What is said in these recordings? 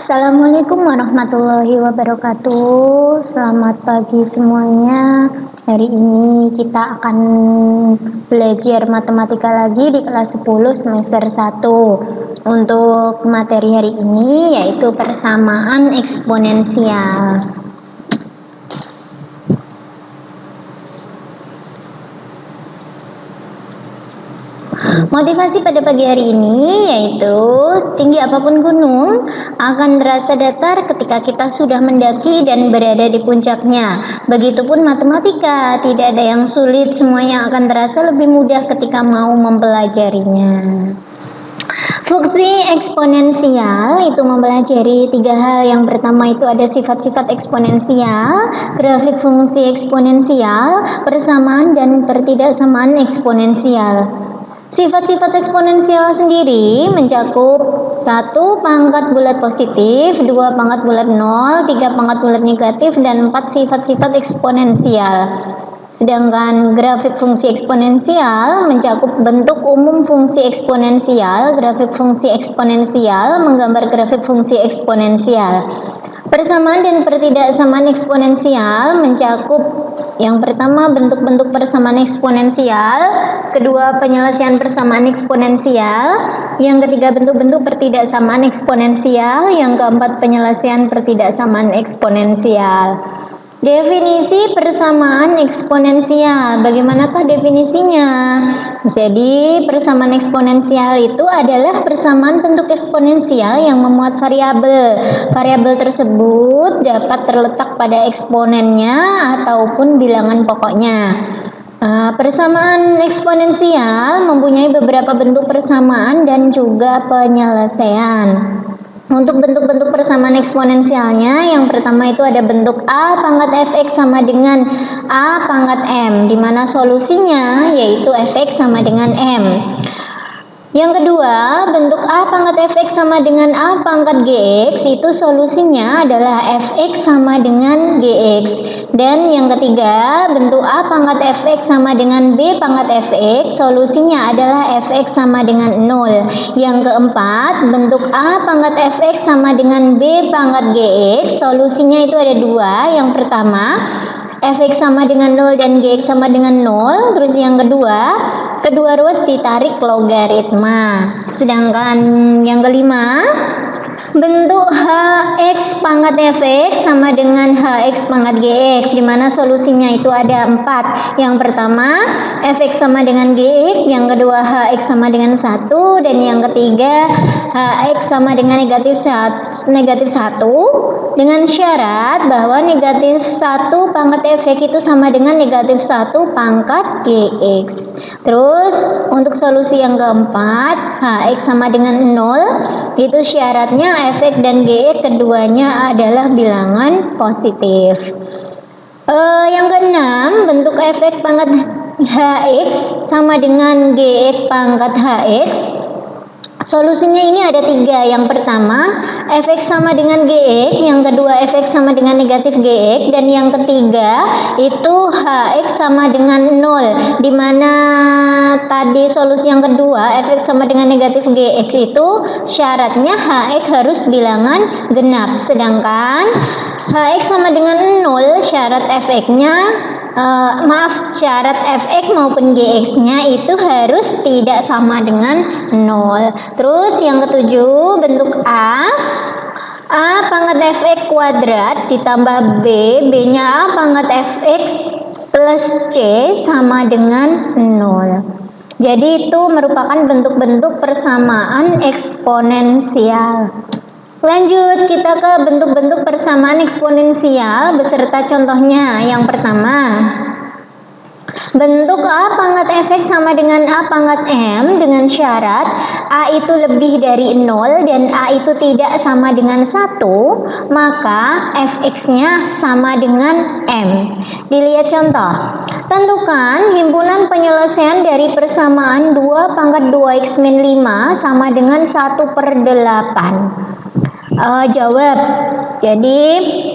Assalamualaikum warahmatullahi wabarakatuh. Selamat pagi semuanya. Hari ini kita akan belajar matematika lagi di kelas 10 semester 1. Untuk materi hari ini yaitu persamaan eksponensial. Motivasi pada pagi hari ini yaitu setinggi apapun gunung akan terasa datar ketika kita sudah mendaki dan berada di puncaknya. Begitupun matematika, tidak ada yang sulit, semuanya akan terasa lebih mudah ketika mau mempelajarinya. Fungsi eksponensial itu mempelajari tiga hal. Yang pertama itu ada sifat-sifat eksponensial, grafik fungsi eksponensial, persamaan dan pertidaksamaan eksponensial. Sifat-sifat eksponensial sendiri mencakup 1 pangkat bulat positif, 2 pangkat bulat 0, 3 pangkat bulat negatif, dan 4 sifat-sifat eksponensial. Sedangkan grafik fungsi eksponensial mencakup bentuk umum fungsi eksponensial. Grafik fungsi eksponensial menggambar grafik fungsi eksponensial. Persamaan dan pertidaksamaan eksponensial mencakup yang pertama bentuk-bentuk persamaan eksponensial, kedua penyelesaian persamaan eksponensial, yang ketiga bentuk-bentuk pertidaksamaan eksponensial, yang keempat penyelesaian pertidaksamaan eksponensial. Definisi persamaan eksponensial. Bagaimanakah definisinya? Jadi, persamaan eksponensial itu adalah persamaan bentuk eksponensial yang memuat variabel. Variabel tersebut dapat terletak pada eksponennya ataupun bilangan pokoknya. Persamaan eksponensial mempunyai beberapa bentuk persamaan dan juga penyelesaian. Untuk bentuk-bentuk persamaan eksponensialnya, yang pertama itu ada bentuk A pangkat fx sama dengan A pangkat m, di mana solusinya yaitu fx sama dengan m. Yang kedua, bentuk A pangkat fx sama dengan A pangkat gx, itu solusinya adalah fx sama dengan gx. Dan yang ketiga, bentuk A pangkat fx sama dengan B pangkat fx, solusinya adalah fx sama dengan 0. Yang keempat, bentuk A pangkat fx sama dengan B pangkat gx, solusinya itu ada dua. Yang pertama, fx sama dengan 0 dan gx sama dengan 0. Terus yang kedua ruas ditarik logaritma. Sedangkan yang kelima, bentuk hx pangkat fx sama dengan hx pangkat gx, di mana solusinya itu ada 4. Yang pertama, fx sama dengan gx, yang kedua hx sama dengan 1, dan yang ketiga hx sama dengan negatif 1, dengan syarat bahwa negatif 1 pangkat fx itu sama dengan negatif 1 pangkat gx. Terus untuk solusi yang keempat, hx sama dengan 0, itu syaratnya fx dan gx keduanya adalah bilangan positif. Yang keenam, bentuk fx pangkat hx sama dengan gx pangkat hx, solusinya ini ada 3. Yang pertama, fx sama dengan gx, yang kedua fx sama dengan negatif gx, dan yang ketiga itu hx sama dengan 0, di mana tadi solusi yang kedua fx sama dengan negatif gx itu syaratnya hx harus bilangan genap, sedangkan hx sama dengan 0 syarat fx-nya syarat fx maupun gx-nya itu harus tidak sama dengan 0. Terus yang ketujuh, bentuk A pangkat fx kuadrat ditambah B-nya A pangkat fx plus C sama dengan 0. Jadi itu merupakan bentuk-bentuk persamaan eksponensial. Lanjut kita ke bentuk-bentuk persamaan eksponensial beserta contohnya. Yang pertama, bentuk A pangkat fx sama dengan A pangkat m dengan syarat A itu lebih dari 0 dan A itu tidak sama dengan 1, maka fx-nya sama dengan m. Dilihat contoh. Tentukan himpunan penyelesaian dari persamaan 2 pangkat 2x-5 sama dengan 1/8. Jawab. Jadi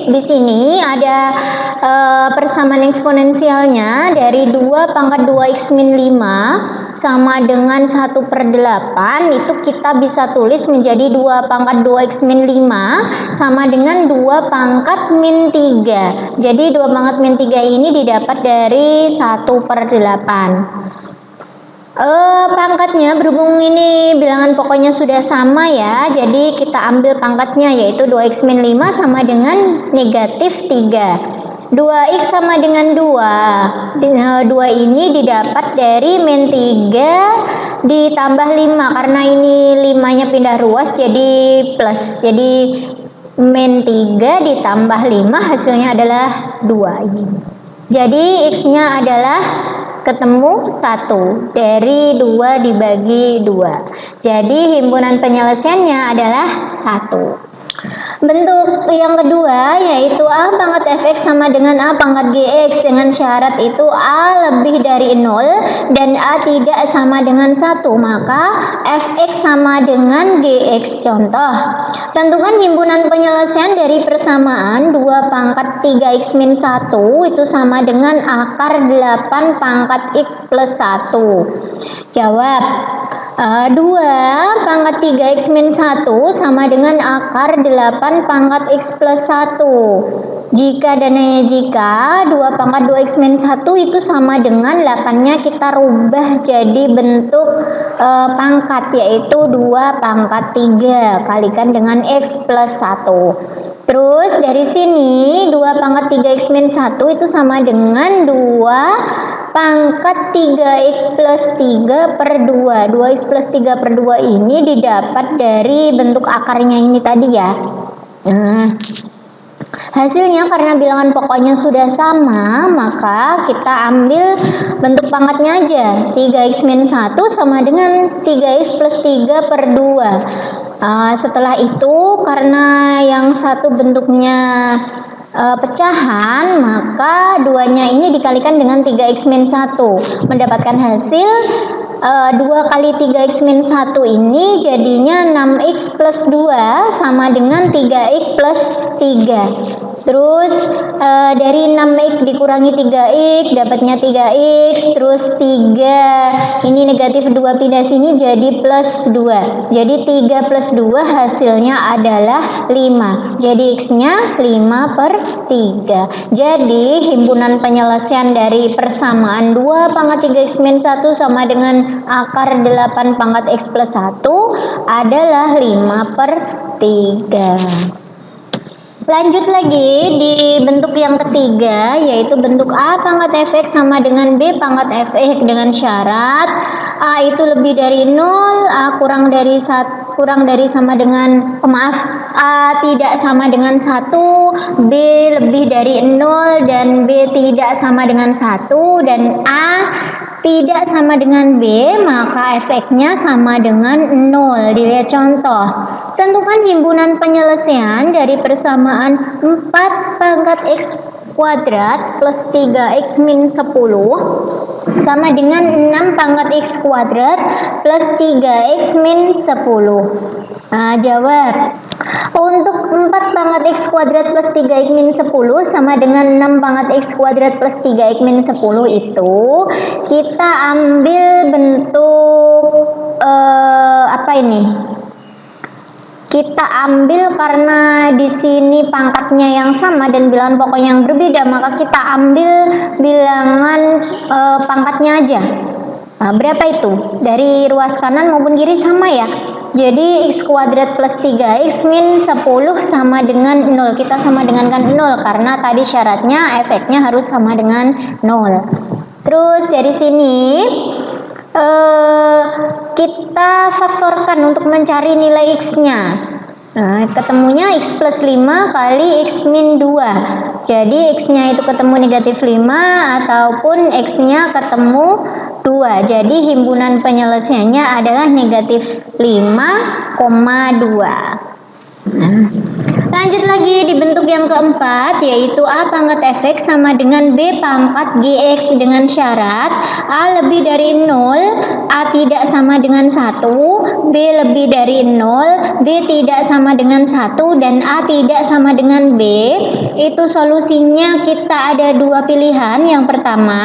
di sini ada persamaan eksponensialnya dari 2 pangkat 2x-5 sama dengan 1/8, itu kita bisa tulis menjadi 2 pangkat 2x min 5 sama dengan 2 pangkat min 3. Jadi 2 pangkat min 3 ini didapat dari 1/8. Pangkatnya berhubung ini bilangan pokoknya sudah sama ya, jadi kita ambil pangkatnya yaitu 2x min 5 sama dengan negatif 3. 2x sama dengan 2. 2 ini didapat dari min 3 ditambah 5, karena ini 5-nya pindah ruas jadi plus. Jadi min 3 ditambah 5 hasilnya adalah 2 ini. Jadi x-nya adalah ketemu 1 dari 2 dibagi 2. Jadi himpunan penyelesaiannya adalah 1. Bentuk yang kedua yaitu A pangkat fx sama dengan A pangkat gx dengan syarat itu A lebih dari 0 dan A tidak sama dengan 1, maka fx sama dengan gx. Contoh, tentukan himpunan penyelesaian dari persamaan 2 pangkat 3x min 1 itu sama dengan akar 8 pangkat x plus 1. Jawab, 2 pangkat 3x min 1 sama dengan akar 8 pangkat x plus 1. Jika dan hanya jika 2 pangkat 2x min 1 itu sama dengan 8-nya kita rubah jadi bentuk pangkat, yaitu 2 pangkat 3 kalikan dengan x plus 1. Terus dari sini 2 pangkat 3x min 1 itu sama dengan 2 pangkat 3x plus 3 per 2. 2x plus 3 per 2 ini didapat dari bentuk akarnya ini tadi ya. Hasilnya karena bilangan pokoknya sudah sama, maka kita ambil bentuk pangkatnya aja. 3x min 1 sama dengan 3x plus 3 per 2. Setelah itu karena yang satu bentuknya pecahan, maka 2-nya ini dikalikan dengan 3x min 1, mendapatkan hasil 2 kali 3x min 1 ini jadinya 6x plus 2 sama dengan 3x plus 3. Terus dari 6x dikurangi 3x dapatnya 3x, terus 3 ini negatif 2 pindah sini jadi plus 2. Jadi 3 plus 2 hasilnya adalah 5. Jadi x-nya 5 per 3. Jadi himpunan penyelesaian dari persamaan 2 pangkat 3x min 1 sama dengan akar 8 pangkat x plus 1 adalah 5 per 3. Lanjut lagi di bentuk yang ketiga, yaitu bentuk A pangkat fx sama dengan B pangkat fx dengan syarat A itu lebih dari 0, A kurang dari sama dengan A tidak sama dengan 1, B lebih dari 0 dan B tidak sama dengan 1, dan A tidak sama dengan B, maka efeknya sama dengan 0. Dilihat contoh. Tentukan himpunan penyelesaian dari persamaan 4 pangkat x kuadrat plus 3x min 10 sama dengan 6 pangkat x kuadrat plus 3x min 10. Jawab. Untuk 4 pangkat x kuadrat plus 3x min 10 sama dengan 6 pangkat x kuadrat plus 3x min 10 itu kita ambil bentuk apa ini? Kita ambil karena di sini pangkatnya yang sama dan bilangan pokoknya yang berbeda, maka kita ambil bilangan pangkatnya aja. Berapa itu? Dari ruas kanan maupun kiri sama ya. Jadi x kuadrat plus 3x min 10 sama dengan 0. Kita sama dengankan 0 karena tadi syaratnya efeknya harus sama dengan 0. Terus dari sini kita faktorkan untuk mencari nilai x-nya. Ketemunya x plus 5 kali x min 2. Jadi x-nya itu ketemu negatif 5 ataupun x-nya ketemu 2. Jadi himpunan penyelesaiannya adalah negatif 5,2. Lanjut lagi di bentuk yang keempat, yaitu A pangkat fx sama dengan B pangkat gx dengan syarat A lebih dari 0, A tidak sama dengan 1, B lebih dari 0, B tidak sama dengan 1, dan A tidak sama dengan B. Itu solusinya kita ada dua pilihan. Yang pertama,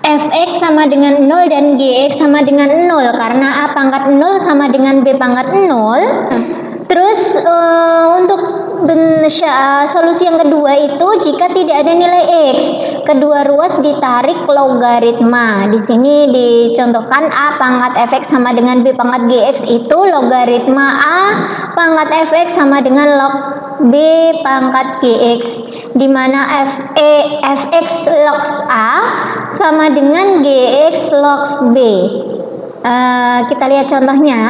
fx sama dengan 0 dan gx sama dengan 0 karena a pangkat 0 sama dengan b pangkat 0. Terus untuk solusi yang kedua itu jika tidak ada nilai x, kedua ruas ditarik logaritma. Di sini dicontohkan a pangkat fx sama dengan b pangkat gx itu logaritma a pangkat fx sama dengan log b pangkat gx, di mana fx log a sama dengan gx log b. Kita lihat contohnya.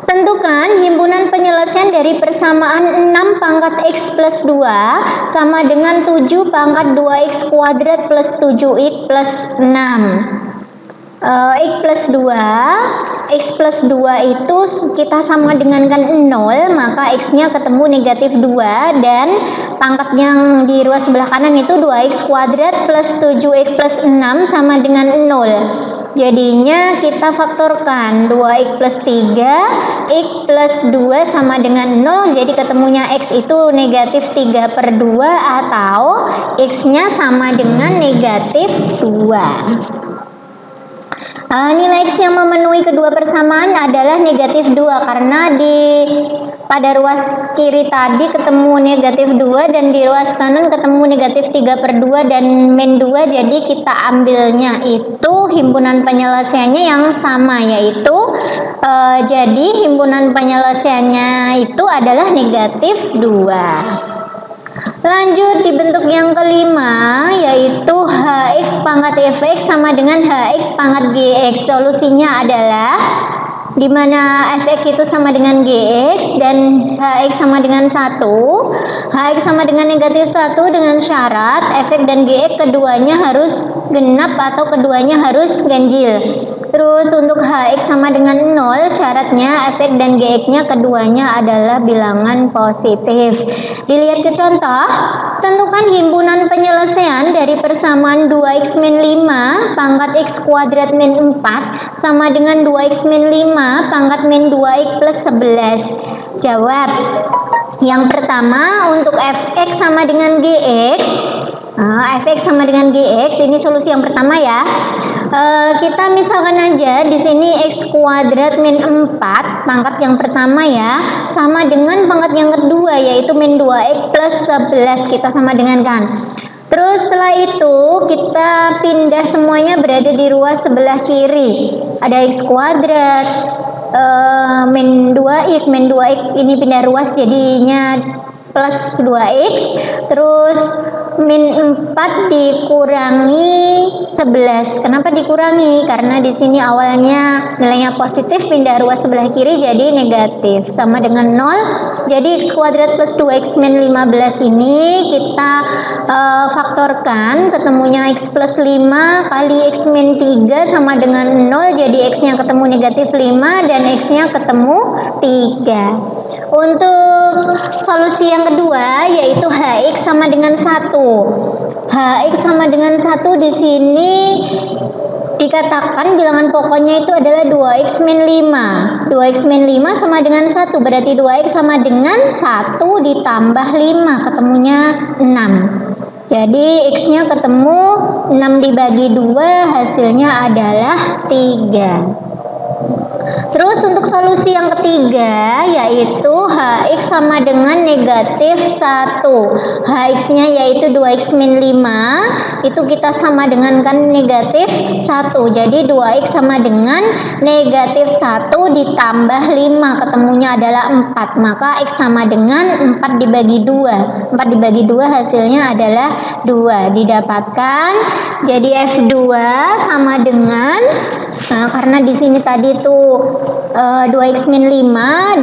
Tentukan himpunan penyelesaian dari persamaan 6 pangkat x plus 2 sama dengan 7 pangkat 2x kuadrat plus 7x plus 6. X plus 2 itu kita sama dengan kan 0, maka x-nya ketemu negatif 2 dan pangkat yang di ruas sebelah kanan itu 2x kuadrat plus 7x plus 6 sama dengan 0. Jadinya kita faktorkan 2x plus 3, x plus 2 sama dengan 0, jadi ketemunya x itu negatif 3/2 atau x-nya sama dengan negatif 2. Nilai x yang memenuhi kedua persamaan adalah negatif 2 karena pada ruas kiri tadi ketemu negatif 2 dan di ruas kanan ketemu negatif 3/2 dan min 2, jadi kita ambilnya itu himpunan penyelesaiannya yang sama, yaitu jadi himpunan penyelesaiannya itu adalah negatif 2. Lanjut di bentuk yang kelima, yaitu hx pangkat fx sama dengan hx pangkat gx. Solusinya adalah di mana fx itu sama dengan gx dan hx sama dengan 1. Hx sama dengan negatif 1 dengan syarat fx dan gx keduanya harus genap atau keduanya harus ganjil. Terus untuk hx sama dengan 0, syaratnya fx dan gx-nya keduanya adalah bilangan positif. Dilihat ke contoh, tentukan himpunan penyelesaian dari persamaan 2x min 5 pangkat x kuadrat min 4 sama dengan 2x min 5 pangkat min 2x plus 11. Jawab. Yang pertama untuk fx sama dengan gx. Fx sama dengan gx, ini solusi yang pertama ya. Kita misalkan aja di sini x kuadrat min 4 pangkat yang pertama ya sama dengan pangkat yang kedua yaitu min 2x plus 11, kita sama dengan kan. Terus setelah itu kita pindah semuanya berada di ruas sebelah kiri. Ada x kuadrat min 2x ini pindah ruas jadinya plus 2x, terus min 4 dikurangi 11. Kenapa dikurangi? Karena di sini awalnya nilainya positif, pindah ruas sebelah kiri jadi negatif, sama dengan 0. Jadi x kuadrat plus 2x min 15 ini kita faktorkan, ketemunya x plus 5 kali x min 3 sama dengan 0, jadi x-nya ketemu negatif 5 dan x-nya ketemu 3. Untuk solusi yang kedua yaitu hx sama dengan 1. Hx sama dengan 1 di sini dikatakan bilangan pokoknya itu adalah 2x min 5. 2x min 5 sama dengan 1, berarti 2x sama dengan 1 ditambah 5, ketemunya 6. Jadi x-nya ketemu 6 dibagi 2, hasilnya adalah 3. Terus untuk solusi yang ketiga yaitu hx sama dengan negatif 1. Hx-nya yaitu 2x min 5, itu kita sama dengan kan negatif 1. Jadi 2x sama dengan negatif 1 ditambah 5, ketemunya adalah 4. Maka x sama dengan 4 dibagi 2. 4 dibagi 2 hasilnya adalah 2. Didapatkan jadi F2 sama dengan karena di sini tadi tuh 2x min 5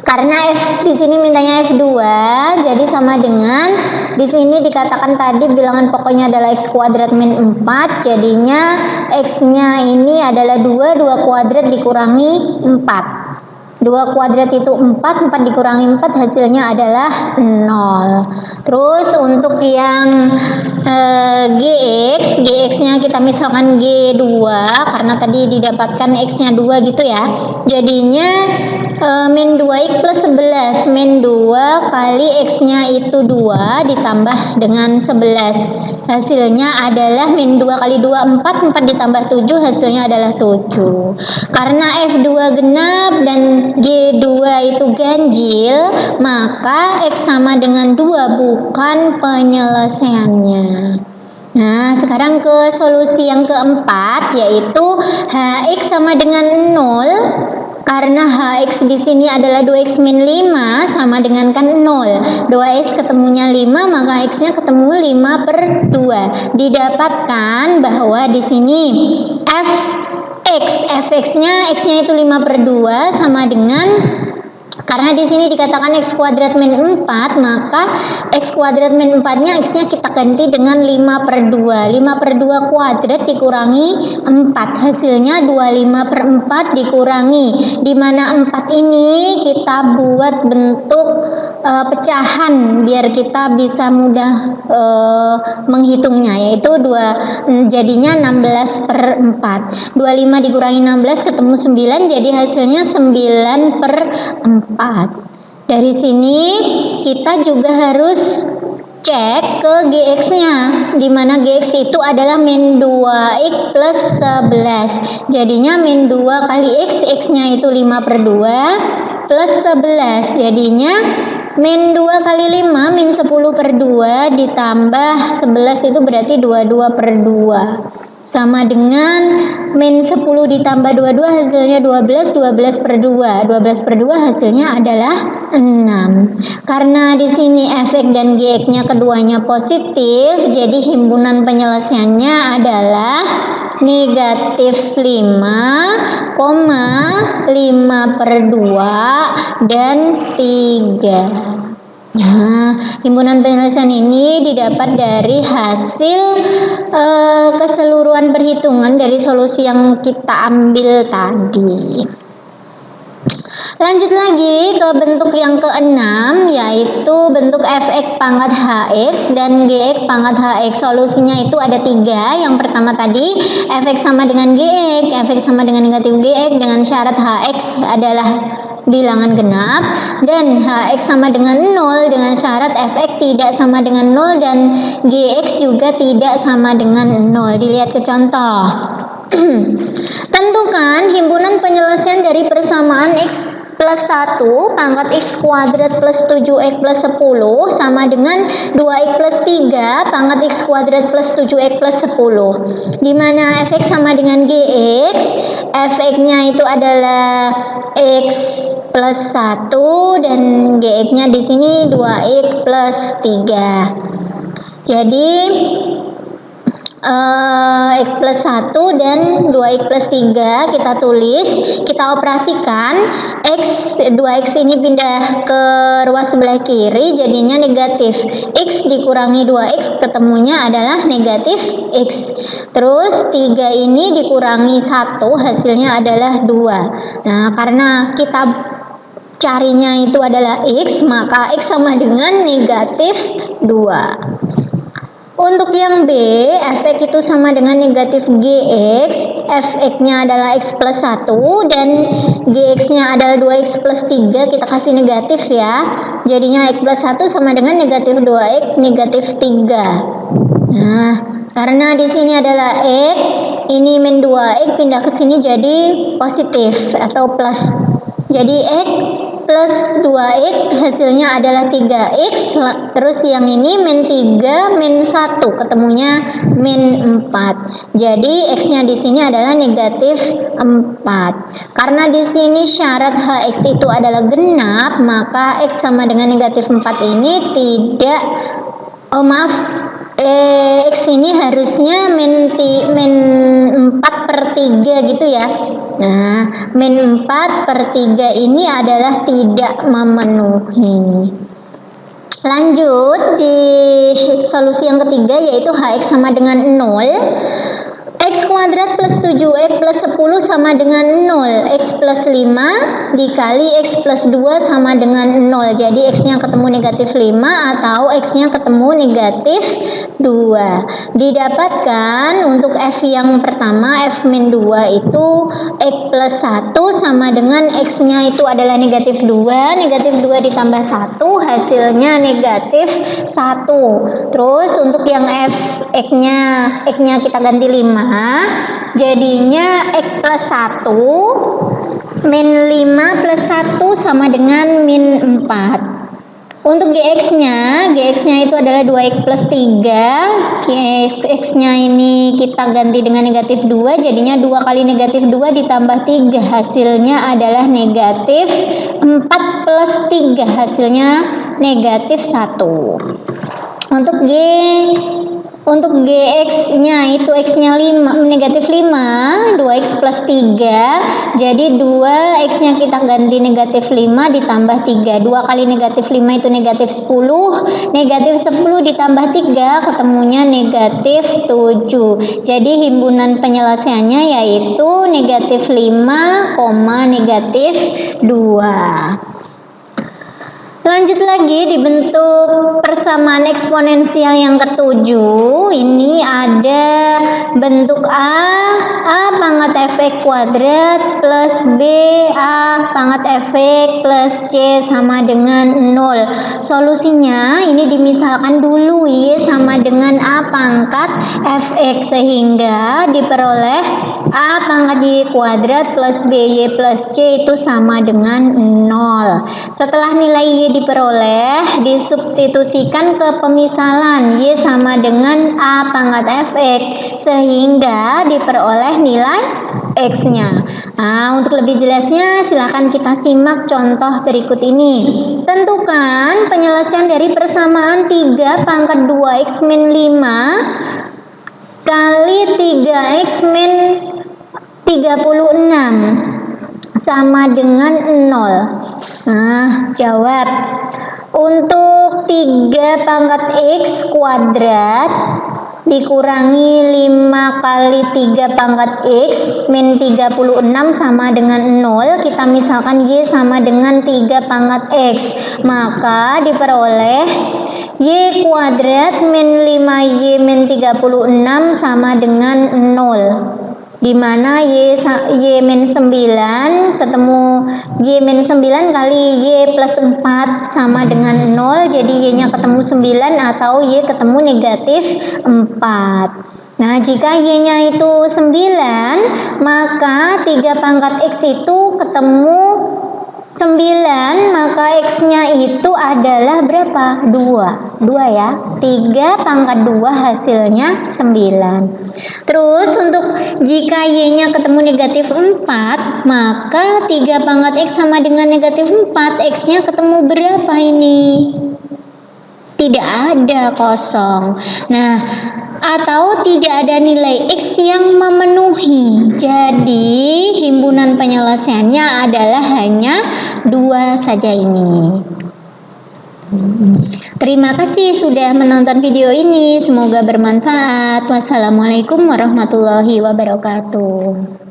karena F di sini mintanya F2, jadi sama dengan di sini dikatakan tadi bilangan pokoknya adalah x kuadrat min 4, jadinya x-nya ini adalah 2 kuadrat dikurangi 4. 2 kuadrat itu 4 dikurangi 4 hasilnya adalah 0. Terus untuk yang gx-nya kita misalkan G2 karena tadi didapatkan x-nya 2 gitu ya. Jadinya min 2x plus 11. Min 2 kali x-nya itu 2 ditambah dengan 11. Hasilnya adalah min 2 kali 2 4, 4 ditambah 7 hasilnya adalah 7. Karena F2 genap dan G2 itu ganjil, maka X sama dengan 2 bukan penyelesaiannya. Nah, sekarang ke solusi yang keempat, yaitu HX sama dengan 0. Karena HX di sini adalah 2X min 5 sama dengan kan 0. 2X ketemunya 5, maka X-nya ketemu 5 per 2. Didapatkan bahwa di sini Fx-nya X-nya itu 5 per 2 sama dengan, karena di sini dikatakan x kuadrat min 4, maka x kuadrat min 4-nya x-nya kita ganti dengan 5 per 2. 5 per 2 kuadrat dikurangi 4. Hasilnya 25 per 4 dikurangi. Di mana 4 ini kita buat bentuk pecahan biar kita bisa mudah menghitungnya, yaitu jadinya 16 per 4. 25 dikurangi 16 ketemu 9, jadi hasilnya 9 per 4. Dari sini kita juga harus cek ke GX-nya, di mana GX itu adalah min 2X plus 11. Jadinya min 2 kali X, X-nya itu 5 per 2 plus 11. Jadinya min 2 kali 5, min 10 per 2 ditambah 11 itu berarti 22 per 2. Sama dengan min 10 ditambah 22 hasilnya 12, 12 per 2. 12 per 2 hasilnya adalah 6. Karena di sini Fx dan Gx-nya keduanya positif, jadi himpunan penyelesaiannya adalah negatif 5, 5 per 2 dan 3. Nah, himpunan penyelesaian ini didapat dari hasil keseluruhan perhitungan dari solusi yang kita ambil tadi. Lanjut lagi ke bentuk yang keenam, yaitu bentuk Fx pangkat Hx dan Gx pangkat Hx. Solusinya itu ada 3. Yang pertama tadi Fx sama dengan Gx, Fx sama dengan negatif Gx dengan syarat Hx adalah bilangan genap, dan Hx sama dengan 0 dengan syarat Fx tidak sama dengan 0 dan Gx juga tidak sama dengan 0. Dilihat ke contoh. Tentukan himpunan penyelesaian dari persamaan X plus 1 pangkat X kuadrat plus 7X plus 10 sama dengan 2X plus 3 pangkat X kuadrat plus 7X plus 10. Dimana Fx sama dengan Gx, Fx-nya itu adalah X plus 1 dan Gx-nya di sini 2X plus 3. Jadi X plus 1 dan 2X plus 3 kita tulis, kita operasikan. 2X ini pindah ke ruas sebelah kiri, jadinya negatif. X dikurangi 2X ketemunya adalah negatif X. Terus 3 ini dikurangi 1 hasilnya adalah 2. Nah, karena kita carinya itu adalah X, maka X sama dengan negatif 2. Untuk yang B, Fx itu sama dengan negatif Gx, Fx-nya adalah X plus 1 dan Gx-nya adalah 2X plus 3, kita kasih negatif ya. Jadinya X plus 1 sama dengan negatif 2X, negatif 3. Nah, karena di sini adalah X, ini min 2X pindah ke sini jadi positif atau plus. Jadi X plus 2X hasilnya adalah 3X, terus yang ini min 3 min 1 ketemunya min 4. Jadi X-nya di sini adalah negatif 4. Karena di sini syarat Hx itu adalah genap, maka X sama dengan negatif 4 ini tidak X ini harusnya min 4 per 3 gitu ya. Nah, min 4 per 3 ini adalah tidak memenuhi. Lanjut di solusi yang ketiga, yaitu Hx sama dengan 0. X kuadrat plus 7x plus 10 sama dengan 0. X plus 5 dikali X plus 2 sama dengan 0. Jadi X-nya ketemu negatif 5 atau X-nya ketemu negatif 2. Didapatkan untuk F yang pertama, F min 2 itu X plus 1 sama dengan X-nya itu adalah negatif 2. Negatif 2 ditambah 1 hasilnya negatif 1. Terus untuk yang F X-nya kita ganti 5, jadinya X plus 1 min 5 plus 1 sama dengan min 4. Untuk GX-nya itu adalah 2X plus 3. X-nya ini kita ganti dengan negatif 2, jadinya 2 kali negatif 2 ditambah 3, hasilnya adalah negatif 4 plus 3, hasilnya negatif 1. Untuk GX-nya itu X-nya negatif 5, 2X plus 3, jadi 2X-nya kita ganti negatif 5 ditambah 3, 2 kali negatif 5 itu negatif 10, negatif 10 ditambah 3 ketemunya negatif 7, jadi himpunan penyelesaiannya yaitu negatif 5, negatif 2. Lanjut lagi dibentuk persamaan eksponensial yang ketujuh. Ini ada bentuk A pangkat fx kuadrat plus B A pangkat fx plus C sama dengan 0. Solusinya ini dimisalkan dulu Y sama dengan A pangkat fx sehingga diperoleh A pangkat Y kuadrat plus BY plus C itu sama dengan 0. Setelah nilai Y diperoleh, disubstitusikan ke pemisalan Y sama dengan A pangkat fx sehingga diperoleh nilai X-nya. Nah, untuk lebih jelasnya silahkan kita simak contoh berikut ini. Tentukan penyelesaian dari persamaan 3 pangkat 2X min 5 kali 3X min 36 sama dengan 0. Nah, jawab. Untuk 3 pangkat X kuadrat dikurangi 5 kali 3 pangkat X min 36 sama dengan 0. Kita misalkan Y sama dengan 3 pangkat X, maka diperoleh Y kuadrat min 5Y min 36 sama dengan 0. Di mana Y min 9 ketemu Y min 9 kali Y plus 4 sama dengan 0, jadi Y-nya ketemu 9 atau Y ketemu negatif 4. Nah, jika Y-nya itu 9, maka 3 pangkat X itu ketemu 9, maka X-nya itu adalah berapa? 2 ya. 3 pangkat 2 hasilnya 9. Terus untuk jika Y-nya ketemu negatif 4, maka 3 pangkat X sama dengan negatif 4, X-nya ketemu berapa ini? Tidak ada, kosong. Nah, atau tidak ada nilai X yang memenuhi. Jadi himpunan penyelesaiannya adalah hanya 2 saja ini. Terima kasih sudah menonton video ini. Semoga bermanfaat. Wassalamualaikum warahmatullahi wabarakatuh.